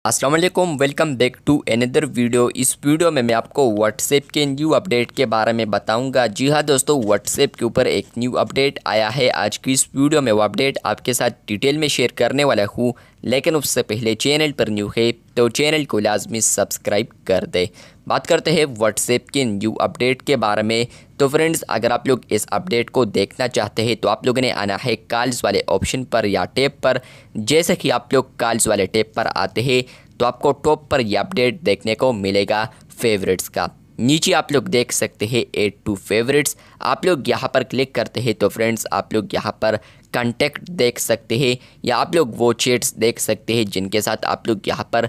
अस्सलाम वालेकुम, welcome back to another video. इस वीडियो में मैं आपको व्हाट्सएप के न्यू अपडेट के बारे में बताऊंगा। जी हाँ दोस्तों, व्हाट्सएप के ऊपर एक न्यू अपडेट आया है। आज की इस वीडियो में वो अपडेट आपके साथ डिटेल में शेयर करने वाला हूँ, लेकिन उससे पहले चैनल पर न्यू है तो चैनल को लाजमी सब्सक्राइब कर दे। बात करते हैं व्हाट्सएप के न्यू अपडेट के बारे में। तो फ्रेंड्स, अगर आप लोग इस अपडेट को देखना चाहते हैं तो आप लोगों ने आना है कॉल्स वाले ऑप्शन पर या टैब पर। जैसे कि आप लोग कॉल्स वाले टैब पर आते हैं तो आपको टॉप पर यह अपडेट देखने को मिलेगा फेवरेट्स का। नीचे आप लोग देख सकते हैं ऐड टू फेवरेट्स। आप लोग यहाँ पर क्लिक करते हैं तो फ्रेंड्स आप लोग यहाँ पर कॉन्टैक्ट देख सकते हैं या आप लोग वो चैट्स देख सकते हैं जिनके साथ आप लोग यहाँ पर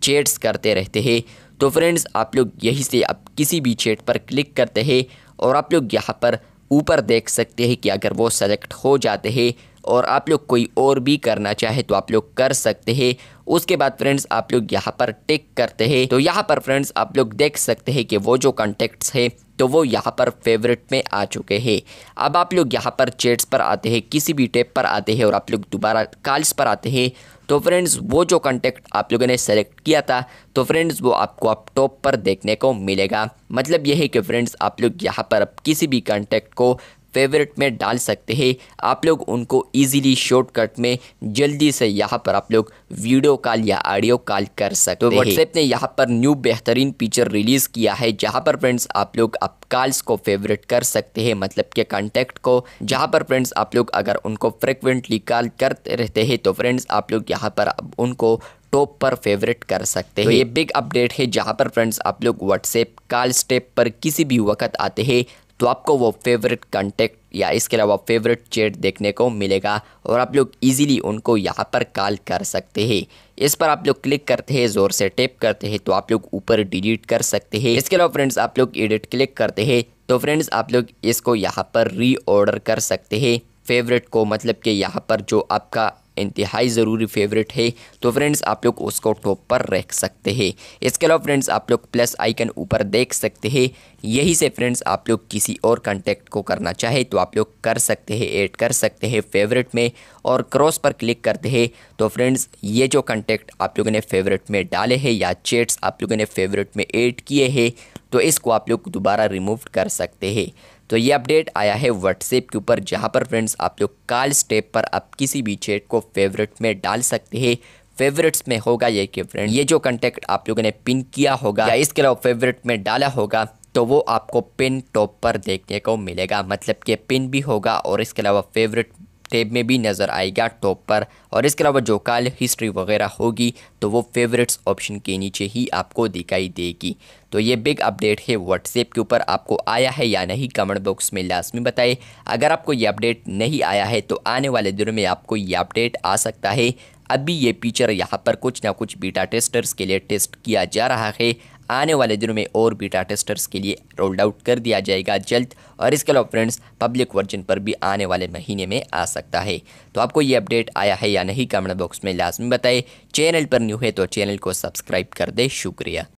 चैट्स करते रहते हैं। तो फ्रेंड्स, आप लोग यहीं से आप किसी भी चैट पर क्लिक करते हैं और आप लोग यहाँ पर ऊपर देख सकते हैं कि अगर वो सेलेक्ट हो जाते हैं और आप लोग कोई और भी करना चाहे तो आप लोग कर सकते हैं। उसके बाद फ्रेंड्स आप लोग यहाँ पर टिक करते हैं तो यहाँ पर फ्रेंड्स आप लोग देख सकते हैं कि वो जो कॉन्टैक्ट्स है तो वो यहाँ पर फेवरेट में आ चुके हैं। अब आप लोग यहाँ पर चैट्स पर आते हैं, किसी भी टैब पर आते हैं और आप लोग दोबारा कॉल्स पर आते हैं तो फ्रेंड्स वो जो कॉन्टैक्ट आप लोगों ने सेलेक्ट किया था तो फ्रेंड्स वो आपको अब टॉप पर देखने को मिलेगा। मतलब यह है कि फ्रेंड्स आप लोग यहाँ पर अब किसी भी कॉन्टैक्ट को फेवरेट में डाल सकते हैं। आप लोग उनको इजीली शॉर्टकट में जल्दी से यहाँ पर आप लोग वीडियो कॉल या ऑडियो कॉल कर सकते हैं। तो व्हाट्सएप ने यहाँ पर न्यू बेहतरीन फीचर रिलीज़ किया है जहाँ पर फ्रेंड्स आप लोग अब कॉल्स को फेवरेट कर सकते हैं, मतलब के कॉन्टैक्ट को। जहाँ पर फ्रेंड्स आप लोग अगर उनको फ्रिक्वेंटली कॉल करते रहते हैं तो फ्रेंड्स आप लोग यहाँ पर अब उनको टॉप पर फेवरेट कर सकते हैं। तो ये बिग अपडेट है जहाँ पर फ्रेंड्स आप लोग व्हाट्सएप कॉल स्टेप पर किसी भी वक्त आते हैं तो आपको वो फेवरेट कॉन्टैक्ट या इसके अलावा फेवरेट चैट देखने को मिलेगा और आप लोग इजीली उनको यहाँ पर कॉल कर सकते हैं। इस पर आप लोग क्लिक करते हैं, ज़ोर से टैप करते हैं तो आप लोग ऊपर डिलीट कर सकते हैं। इसके अलावा फ्रेंड्स आप लोग एडिट क्लिक करते हैं तो फ्रेंड्स आप लोग इसको यहाँ पर रीऑर्डर कर सकते हैं फेवरेट को, मतलब कि यहाँ पर जो आपका इंतहाई ज़रूरी फेवरेट है तो फ्रेंड्स आप लोग उसको टॉप पर रख सकते हैं। इसके अलावा फ्रेंड्स आप लोग प्लस आइकन ऊपर देख सकते हैं, यही से फ्रेंड्स आप लोग किसी और कॉन्टैक्ट को करना चाहे तो आप लोग कर सकते हैं, ऐड कर सकते हैं फेवरेट में। और क्रॉस पर क्लिक करते हैं तो फ्रेंड्स ये जो कॉन्टैक्ट आप लोगों ने फेवरेट में डाले हैं या चैट्स आप लोगों ने फेवरेट में ऐड किए हैं तो इसको आप लोग दोबारा रिमूव कर सकते हैं। तो ये अपडेट आया है व्हाट्सएप के ऊपर जहाँ पर फ्रेंड्स आप लोग कॉल स्टेप पर आप किसी भी चैट को फेवरेट में डाल सकते हैं। फेवरेट्स में होगा ये कि फ्रेंड ये जो कॉन्टैक्ट आप लोगों ने पिन किया होगा या इसके अलावा फेवरेट में डाला होगा तो वो आपको पिन टॉप पर देखने को मिलेगा, मतलब कि पिन भी होगा और इसके अलावा फेवरेट टैब में भी नज़र आएगा टॉप पर। और इसके अलावा जो कॉल हिस्ट्री वगैरह होगी तो वो फेवरेट्स ऑप्शन के नीचे ही आपको दिखाई देगी। तो ये बिग अपडेट है व्हाट्सएप के ऊपर। आपको आया है या नहीं कमेंट बॉक्स में लाजमी बताएं। अगर आपको ये अपडेट नहीं आया है तो आने वाले दिनों में आपको ये अपडेट आ सकता है। अभी ये फीचर यहाँ पर कुछ ना कुछ बीटा टेस्टर्स के लिए टेस्ट किया जा रहा है। आने वाले दिनों में और बीटा टेस्टर्स के लिए रोल्ड आउट कर दिया जाएगा जल्द। और इसके अलावा फ्रेंड्स पब्लिक वर्जन पर भी आने वाले महीने में आ सकता है। तो आपको ये अपडेट आया है या नहीं कमेंट बॉक्स में लाजमी बताएं। चैनल पर न्यू है तो चैनल को सब्सक्राइब कर दे। शुक्रिया।